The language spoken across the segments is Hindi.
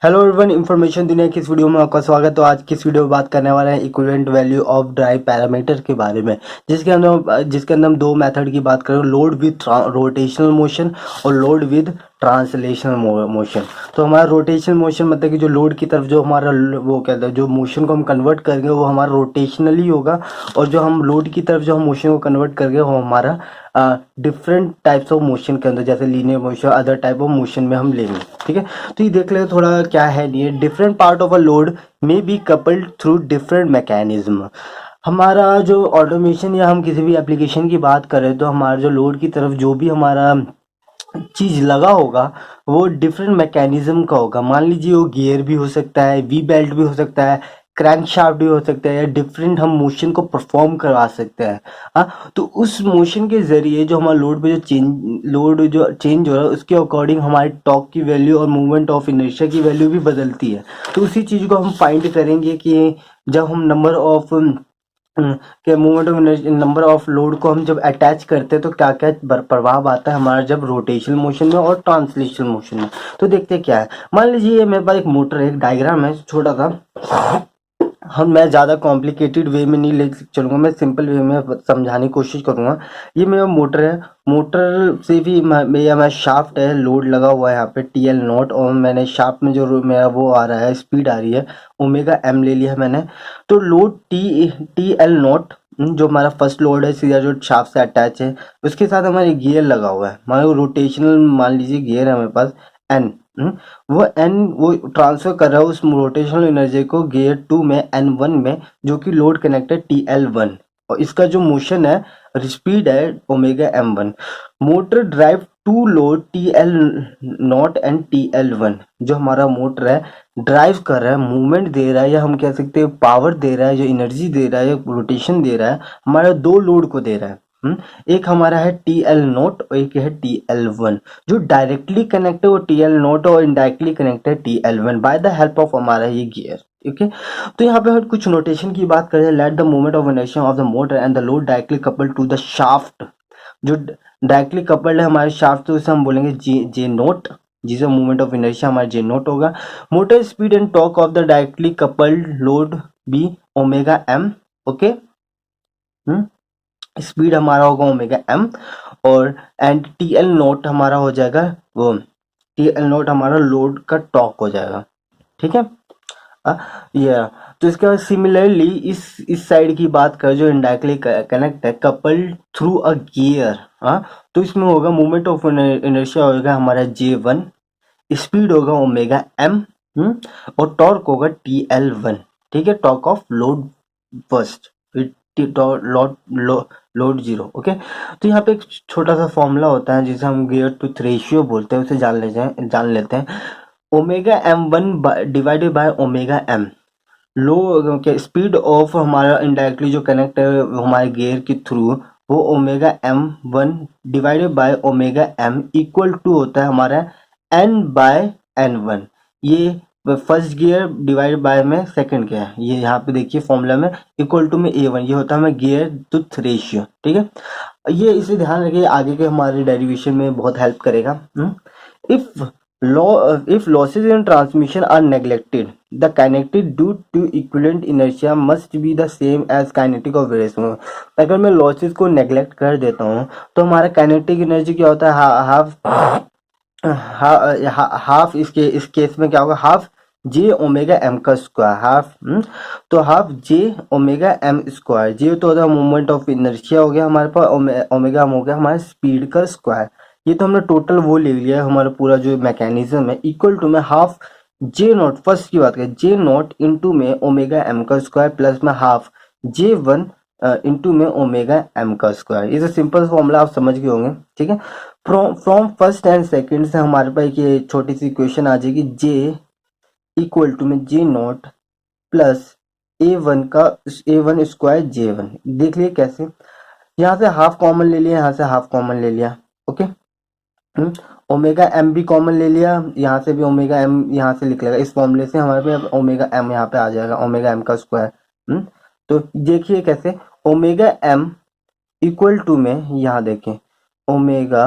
हेलो एवरीवन, इंफॉर्मेशन दुनिया की इस वीडियो में आपका स्वागत है। तो आज की इस वीडियो में बात करने वाले हैं equivalent value of drive parameter के बारे में, जिसके अंदर हम दो मेथड की बात करें, लोड विद रोटेशनल मोशन और लोड विद ट्रांसलेशनल मोशन। तो हमारा रोटेशनल मोशन मतलब कि जो लोड की तरफ जो हमारा वो कहते हैं, जो मोशन को हम कन्वर्ट करेंगे वो हमारा रोटेशनली होगा, और जो हम लोड की तरफ जो हम मोशन को कन्वर्ट करेंगे वो हमारा डिफरेंट टाइप्स ऑफ मोशन के अंदर, जैसे linear motion, other type of motion में हम लेंगे। ठीक है, तो ये देख ले थोड़ा क्या है ये different part of a load may be coupled through different mechanism. हमारा जो ऑटोमेशन या हम किसी भी एप्लीकेशन की बात करें तो हमारा जो लोड की तरफ जो भी हमारा चीज लगा होगा वो डिफरेंट मैकेनिज्म का होगा। मान लीजिए वो गियर भी हो सकता है, वी बेल्ट भी हो सकता है, क्रैंक शाफ्ट भी हो सकता है, या डिफरेंट हम मोशन को परफॉर्म करवा सकते हैं। हाँ, तो उस मोशन के जरिए जो हमारा लोड पे जो चेंज हो रहा है उसके अकॉर्डिंग हमारे टॉर्क की वैल्यू और मूवमेंट ऑफ इनर्शिया की वैल्यू भी बदलती है। तो उसी चीज को हम फाइंड करेंगे कि जब हम नंबर ऑफ के movement of number of load को हम जब अटैच करते हैं तो क्या क्या प्रभाव आता है हमारा जब रोटेशनल मोशन में और ट्रांसलेशनल मोशन में। तो देखते हैं क्या है। मान लीजिए मेरे पास एक मोटर है, एक डायग्राम है छोटा सा। हम मैं ज़्यादा कॉम्प्लिकेटेड वे में नहीं ले चलूँगा, मैं सिंपल वे में समझाने की कोशिश करूँगा। ये मेरा मोटर है, मोटर से भी मेरा शाफ्ट है, लोड लगा हुआ है यहाँ पे TL नॉट, और मैंने शाफ्ट में जो मेरा वो आ रहा है, स्पीड आ रही है, ओमेगा M ले लिया है मैंने। तो लोड TL नॉट जो हमारा फर्स्ट लोड है सीधा जो शाफ्ट से अटैच है, उसके साथ हमारे गियर लगा हुआ है, मान लो रोटेशनल मान लीजिए गियर है हमारे पास N। वो एन वो ट्रांसफर कर रहा है उस रोटेशनल एनर्जी को गियर 2 में N1 में, जो कि लोड कनेक्टेड TL1, और इसका जो मोशन है स्पीड है omega M1। Motor drive to load TL naught and TL1। जो हमारा मोटर है ड्राइव कर रहा है, मूवमेंट दे रहा है, या हम कह सकते हैं पावर दे रहा है, जो एनर्जी दे रहा है, रोटेशन दे रहा है, हमारा दो लोड को दे रहा है। एक हमारा है TL नोट और एक है TL1। जो डायरेक्टली कनेक्ट है वो TL नोट और इनडायरेक्टली कनेक्ट है TL1 by the help of हमारा ये गियर। ओके, तो यहाँ पे हम कुछ नोटेशन की बात करें, let the movement of inertia of the motor and the load directly coupled to the shaft. जो डायरेक्टली कपल्ड है हमारे शाफ्ट, तो उसे हम बोलेंगे जे नोट, जिसे मूवमेंट ऑफ इनर्शिया हमारा जे नोट होगा। Motor speed and torque of the directly coupled load be omega M। Okay, speed हमारा होगा ओमेगा M, और एंड TL नोट हमारा हो जाएगा वो TL नोट हमारा लोड का टॉर्क हो जाएगा। ठीक है, ये तो इसके बाद सिमिलरली इस साइड की बात करें जो इनडायरेक्टली कनेक्ट है कपल्ड थ्रू अ गियर। तो इसमें होगा मूवमेंट ऑफ इनर्शिया होगा हमारा J1, स्पीड होगा ओमेगा M, और टॉर्क होगा TL1। ठीक है, torque of load first, load zero. Okay, तो यहाँ पे एक छोटा सा फॉर्मूला होता है जिसे हम गियर टू रेशियो बोलते हैं, उसे जान लेते हैं। Omega M1 divided by omega M, लो के स्पीड ऑफ हमारा इनडायरेक्टली जो कनेक्ट है हमारे गियर के थ्रू, वो omega M1 divided by omega M equal to होता है हमारा N बाय N1। ये फर्स्ट गियर डिवाइड बाय में सेकंड गियर, ये यहाँ पे देखिए फॉर्मूला में इक्वल टू में A1, ये होता है हमें गियर टू रेशियो। ठीक है, ये इसे ध्यान रखिए, आगे के हमारे डेरिवेशन में बहुत हेल्प करेगा। If if losses in transmission are neglected, the kinetic due to equivalent inertia must be the same as kinetic of variation। अगर मैं लॉसेस को नेग्लेक्ट कर देता हूँ तो हमारा काइनेटिक एनर्जी क्या होता है, हाफ इस केस में क्या होगा, हाफ जे ओमेगा M का स्क्वायर, तो half J omega M square. जे तो होता है मोमेंट ऑफ इनर्शिया हो गया हमारे पास, ओमेगा M हो गया हमारे स्पीड का स्क्वायर। ये तो हमने टोटल वो ले लिया है, हमारा पूरा जो मैकेनिज्म है इक्वल टू में हाफ जे नॉट, फर्स्ट की बात करें जे नॉट इंटू में ओमेगा M का स्क्वायर प्लस में हाफ J1 इंटू में ओमेगा M का स्क्वायर। ये तो सिंपल फॉर्मूला आप समझ गए होंगे। ठीक है, फ्रॉम फर्स्ट एंड सेकंड से हमारे पास ये छोटी सी इक्वेशन आ जाएगी, J इक्वल टू में J not plus A1 square J1। देख लिए कैसे, यहाँ से हाफ कॉमन ले लिया, यहाँ से हाफ कॉमन ले लिया। ओके, ओमेगा M भी कॉमन ले लिया, यहाँ से भी ओमेगा M यहाँ से लिख लेगा, इस फॉर्मूले से हमारे पे ओमेगा M यहाँ पे आ जाएगा, ओमेगा M का स्क्वायर। तो देखिए कैसे, ओमेगा M इक्वल टू में यहाँ देखें ओमेगा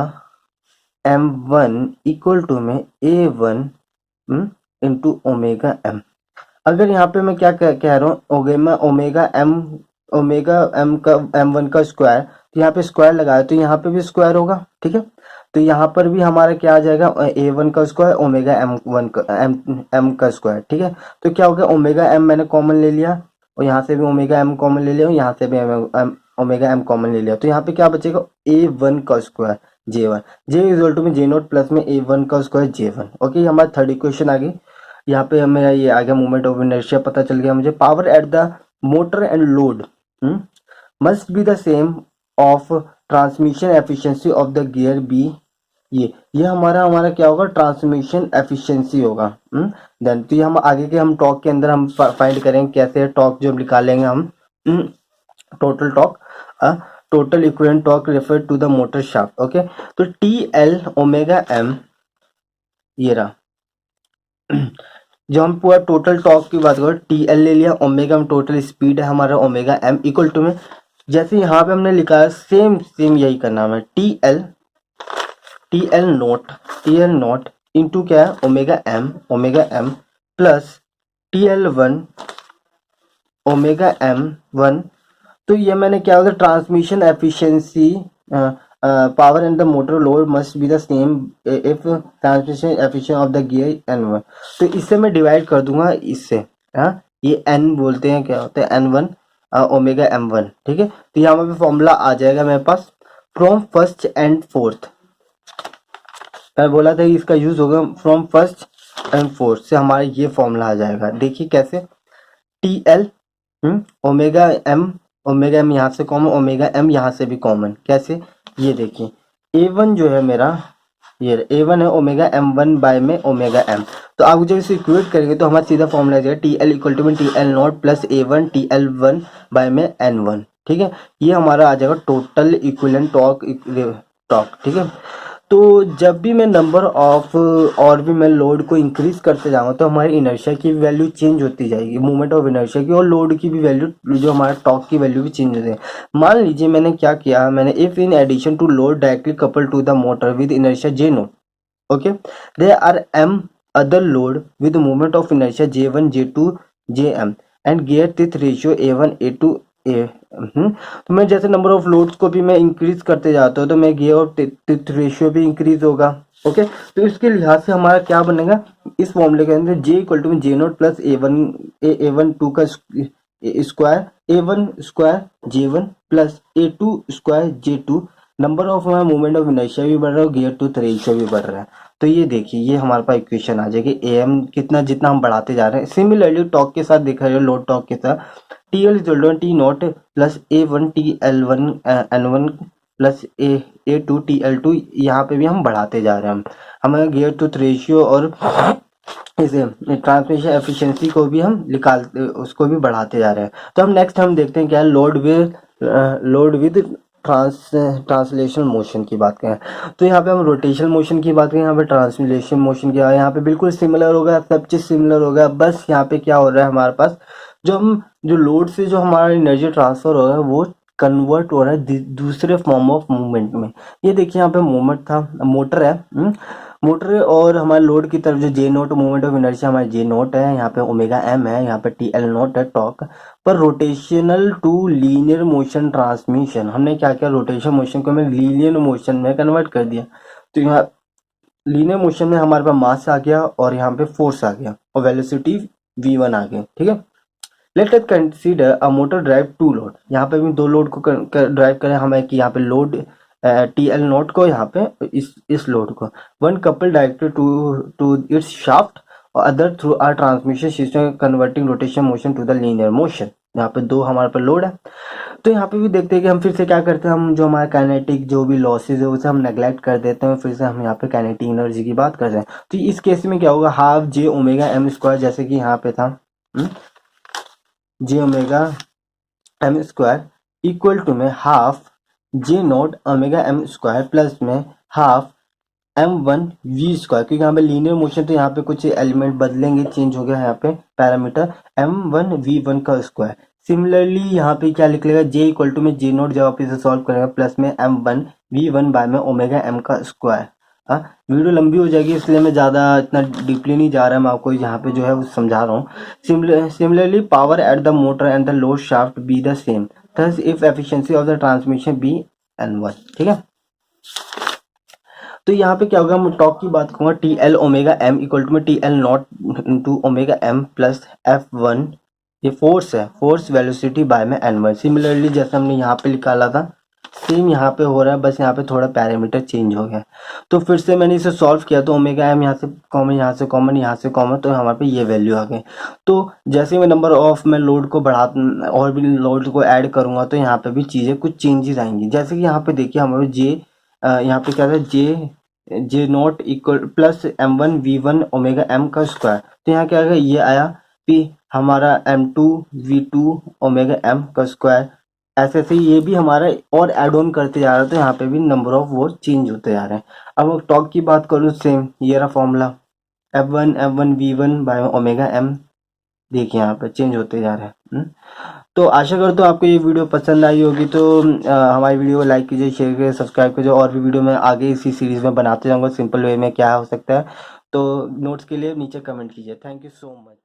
M1 इक्वल टू में A1 इंटू ओमेगा एम। अगर यहाँ पे मैं क्या कह रहा हूँ, ओमेगा एम का m1 का स्क्वायर, तो यहाँ पे स्क्वायर लगाया तो यहाँ पे भी स्क्वायर होगा, ठीक है। तो यहाँ पर भी हमारा क्या आ जाएगा, a1 का स्क्वायर ओमेगा m1 का m का स्क्वायर, ठीक है। तो क्या हो गया, ओमेगा m मैंने कॉमन ले लिया और यहाँ से भी ओमेगा m कॉमन ले लिया और यहाँ से भी ओमेगा m कॉमन ले लिया, तो यहाँ पे क्या बचेगा, a1 का square j1, j equal to में j0 प्लस में a1 का स्क्वायर j1। ओके, हमारा थर्ड इक्वेशन आ गई। यहाँ पे मेरा ये आ गया, मोमेंट ऑफ इनर्शिया पता चल गया मुझे। Power at the motor and load must be the same of transmission efficiency of the gear B. ये हमारा हमारा क्या होगा, ट्रांसमिशन एफिशिएंसी होगा। देन तो ये हम आगे के हम टॉर्क के अंदर हम फाइंड करेंगे कैसे, टॉर्क जो निकालेंगे हम, total torque, total equivalent torque refer to the motor shaft. Okay, तो टी एल ओमेगा एम, ये रहा। जो हम पूरा टोटल टॉर्क की बात करें, टी एल ले लिया, ओमेगा में टोटल स्पीड है हमारा, ओमेगा एम इक्वल टू में जैसे यहाँ पे हमने लिखा है सेम सेम यही करना है, टी एल नोट इंटू क्या है, omega M plus T L one omega M one. तो ये मैंने क्या होगा, transmission efficiency power and the motor load must be the same if transmission efficiency of the gear N one. तो इससे मैं डिवाइड कर दूंगा इससे, ये एन बोलते हैं, क्या होता है N one omega M one, ठीक है। तो यहाँ पे फॉर्मूला आ जाएगा मेरे पास, फ्रॉम फर्स्ट एंड फोर्थ, मैं बोला था इसका यूज होगा फ्रॉम फर्स्ट एंड फोर्थ से, हमारा ये फॉर्मूला आ जाएगा। देखिए कैसे, टी एल ओमेगा एम यहाँ से कॉमन, ओमेगा एम यहाँ से भी कॉमन, कैसे, ये देखिए ए वन जो है मेरा, ये ए वन है ओमेगा एम वन बाय में ओमेगा एम। तो आप जब इसे इक्वेट करेंगे तो हमारा सीधा फॉर्मूला आ जाएगा टी एल इक्वल टू में T L not plus A one T L one by में एन वन, ठीक है। ये हमारा आ जाएगा टोटल इक्विवेलेंट टॉर्क, ठीक है। तो जब भी मैं नंबर ऑफ और भी मैं लोड को इंक्रीज करते जाऊंगा तो हमारी इनर्शिया की वैल्यू चेंज होती जाएगी, मूवमेंट ऑफ इनर्शिया की, और लोड की भी वैल्यू, जो हमारा टॉर्क की वैल्यू भी चेंज होती है। मान लीजिए मैंने क्या किया, मैंने if in addition to load directly couple to the motor with inertia J nought, okay, there are M other load with movement of inertia J1 J2 Jm and gear teeth ratio A1 A2 A। तो मैं जैसे नंबर ऑफ लोड्स को भी मैं इंक्रीज करते जाता हूँ तो मैं गियर और टिथ रेशियो भी इंक्रीज होगा। ओके, तो इसके लिहाज से हमारा क्या बनेगा, इस फॉर्मूले के अंदर J इक्वल टू में J naught plus A1 two का square A1 square J1 plus A2 square J2, number of movement of inertia भी बढ़ रहा है, गियर टू रेशियो भी बढ़ रहा है। तो ये देखिए, ये हमारे पास इक्वेशन आ जाएगी, एम कितना जितना हम बढ़ाते जा रहे हैं। सिमिलरली टॉर्क के साथ देखा जाए, लोड टॉर्क के साथ T L is T nought plus A one T L one N one plus A two T L two, यहाँ पे भी हम बढ़ाते जा रहे हैं। हमें गियर टू रेशियो और इसे ट्रांसमिशन एफिशिएंसी को भी हम निकालते, उसको भी बढ़ाते जा रहे हैं। तो हम नेक्स्ट हम देखते हैं क्या, लोड विद ट्रांसलेशन मोशन की बात करें। तो यहाँ पे हम रोटेशनल मोशन की बात करें, यहाँ पे ट्रांसलेशन मोशन की, यहाँ पे बिल्कुल सिमिलर होगा, सब चीज सिमिलर होगा। बस यहाँ पे क्या हो रहा है, हमारे पास जो लोड से जो हमारा एनर्जी ट्रांसफर हो रहा है वो कन्वर्ट हो रहा है दूसरे फॉर्म ऑफ मूवमेंट में। ये देखिए यहाँ पे मूवमेंट था, मोटर है, मोटर और हमारे लोड की तरफ जो जे नोट मूवमेंट ऑफ इनर्शिया हमारा जे नोट है, यहाँ पे ओमेगा एम है, यहाँ पे टी एल नोट है टॉर्क। पर rotational to linear motion transmission, हमने क्या किया, रोटेशन मोशन को हमें लीनियर मोशन में कन्वर्ट कर दिया। तो यहाँ लीनियर मोशन में हमारे पास मास आ गया और यहाँ पे फोर्स आ गया और वेलोसिटी v1 आ गया, ठीक है। Let us consider a motor drive to load, यहाँ पे भी दो लोड को ड्राइव करें हमें, कि यहाँ पे लोड टी एल नोट को, यहाँ पे इस लोड को, one couple directed to its shaft और other through are transmission system converting rotation motion to the linear motion. यहाँ पे दो हमारे पास लोड है। तो यहाँ पे भी देखते हैं कि हम फिर से क्या करते हैं, हम जो हमारा काइनेटिक जो भी लॉसेज है उसे हम नेग्लेक्ट कर देते हैं, फिर से हम यहाँ पे काइनेटिक एनर्जी की बात करते हैं। तो इस केस में क्या होगा, half J omega M square, जैसे कि यहाँ पे था J omega M square equal to में half J naught omega M square plus में half M one V square, क्योंकि यहाँ पे लीनियर मोशन तो यहाँ पे कुछ एलिमेंट बदलेंगे, चेंज हो गया यहाँ पे parameter, M one V one का स्क्वायर। सिमिलरली यहाँ पे क्या लिख लेगा, जे इक्वल टू में जे नोट जब आप इसे सॉल्व करेंगे प्लस में M one V one by में ओमेगा एम का स्क्वायर। हाँ, वीडियो लंबी हो जाएगी इसलिए मैं ज़्यादा इतना डीपली नहीं जा रहा, मैं आपको यहाँ पे जो है वो समझा रहा हूँ। Similarly power at the motor and the load shaft be the same, thus if efficiency of the transmission be N1, ठीक है। तो यहाँ पे क्या होगा, मैं टॉर्क की बात करूंगा, T L omega M equal to में T L naught into omega M plus F1, ये फोर्स है, फोर्स वेलोसिटी बाय में N1। सिमिलरली जैसे हमने यहाँ पे निकाला था सेम यहाँ पे हो रहा है, बस यहाँ पे थोड़ा पैरामीटर चेंज हो गया। तो फिर से मैंने इसे सॉल्व किया तो ओमेगा एम यहाँ से कॉमन, यहाँ से कॉमन, यहाँ से कॉमन, तो हमारे पे ये वैल्यू आ गई। तो जैसे मैं नंबर ऑफ मैं लोड को बढ़ा और भी लोड को ऐड करूंगा तो यहाँ पे भी चीज़ें कुछ चेंजेस आएंगी। जैसे कि यहाँ पे देखिए हमारे जे यहाँ पे क्या था, J naught equal plus M1 V1 omega M का स्क्वायर, तो यहाँ क्या आएगा, ये आया पी हमारा M2 V2 ओमेगा एम का स्क्वायर। ऐसे ऐसे ये भी हमारा और एड ऑन करते जा रहा है, तो यहाँ पे भी नंबर ऑफ वो चेंज होते जा रहे हैं। अब टॉर्क की बात करूँ, सेम ये रहा formula, F1 M1 V1 by omega M, देखिए यहाँ पे चेंज होते जा रहे हैं। तो आशा करता हूँ आपको ये वीडियो पसंद आई होगी। तो हमारी वीडियो को लाइक कीजिए, शेयर कीजिए, सब्सक्राइब कीजिए, और भी वीडियो मैं आगे इसी सीरीज में बनाते जाऊँगा सिंपल वे में क्या हो सकता है। तो नोट्स के लिए नीचे कमेंट कीजिए। Thank you so much.